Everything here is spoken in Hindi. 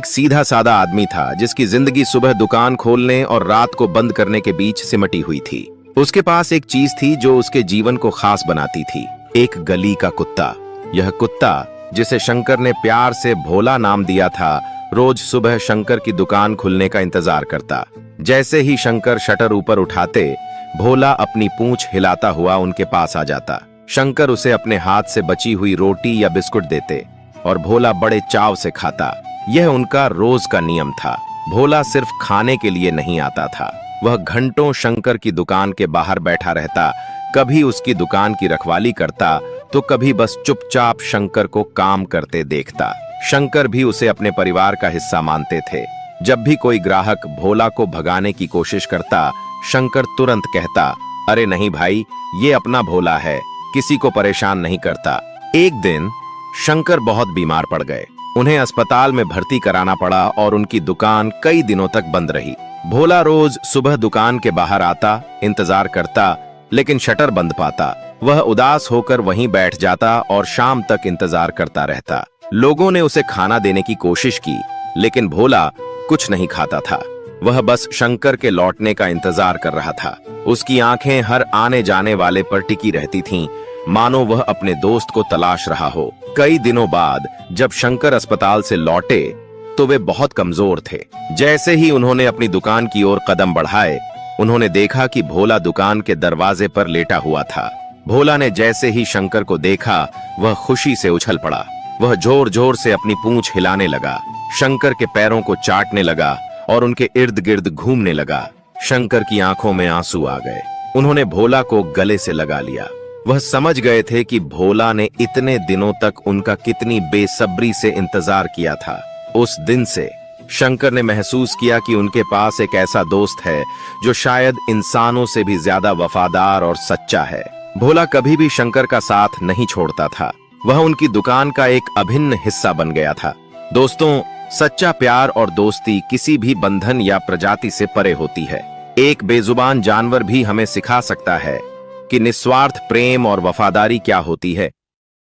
सीधा सादा आदमी था जिसकी जिंदगी सुबह दुकान खोलने और रात को बंद करने के बीच सिमटी हुई थी। उसके पास एक चीज थी जो उसके जीवन को खास बनाती थी, एक गली का कुत्ता। यह कुत्ता, जिसे शंकर ने प्यार से भोला नाम दिया था, रोज सुबह शंकर की दुकान खुलने का इंतजार करता। जैसे ही शंकर शटर ऊपर उठाते, भोला अपनी पूंछ हिलाता हुआ उनके पास आ जाता। शंकर उसे अपने हाथ से बची हुई रोटी या बिस्कुट देते और भोला बड़े चाव से खाता। यह उनका रोज का नियम था। भोला सिर्फ खाने के लिए नहीं आता था, वह घंटों शंकर की दुकान के बाहर बैठा रहता, कभी उसकी दुकान की रखवाली करता तो कभी बस चुपचाप शंकर को काम करते देखता। शंकर भी उसे अपने परिवार का हिस्सा मानते थे। जब भी कोई ग्राहक भोला को भगाने की कोशिश करता, शंकर तुरंत कहता, अरे नहीं भाई, ये अपना भोला है, किसी को परेशान नहीं करता। एक दिन शंकर बहुत बीमार पड़ गए। उन्हें अस्पताल में भर्ती कराना पड़ा और उनकी दुकान कई दिनों तक बंद रही। भोला रोज सुबह दुकान के बाहर आता, इंतजार करता, लेकिन शटर बंद पाता। वह उदास होकर वहीं बैठ जाता और शाम तक इंतजार करता रहता। लोगों ने उसे खाना देने की कोशिश की, लेकिन भोला कुछ नहीं खाता था। वह बस शंकर के लौटने का इंतजार कर रहा था। उसकी आंखें हर आने जाने वाले पर टिकी रहती थीं, मानो वह अपने दोस्त को तलाश रहा हो। कई दिनों बाद जब शंकर अस्पताल से लौटे तो वे बहुत कमजोर थे। जैसे ही उन्होंने अपनी दुकान की ओर कदम बढ़ाए, उन्होंने देखा कि भोला दुकान के दरवाजे पर लेटा हुआ था। भोला ने जैसे ही शंकर को देखा, वह खुशी से उछल पड़ा। वह जोर जोर से अपनी पूंछ हिलाने लगा, शंकर के पैरों को चाटने लगा और उनके इर्द गिर्द घूमने लगा। शंकर की आंखों में आंसू आ गए। उन्होंने भोला को गले से लगा लिया। वह समझ गए थे कि भोला ने इतने दिनों तक उनका कितनी बेसब्री से इंतजार किया था। उस दिन से शंकर ने महसूस किया कि उनके पास एक ऐसा दोस्त है जो शायद इंसानों से भी ज्यादा वफादार और सच्चा है। भोला कभी भी शंकर का साथ नहीं छोड़ता था। वह उनकी दुकान का एक अभिन्न हिस्सा बन गया था। दोस्तों, सच्चा प्यार और दोस्ती किसी भी बंधन या प्रजाति से परे होती है। एक बेजुबान जानवर भी हमें सिखा सकता है कि निस्वार्थ प्रेम और वफादारी क्या होती है।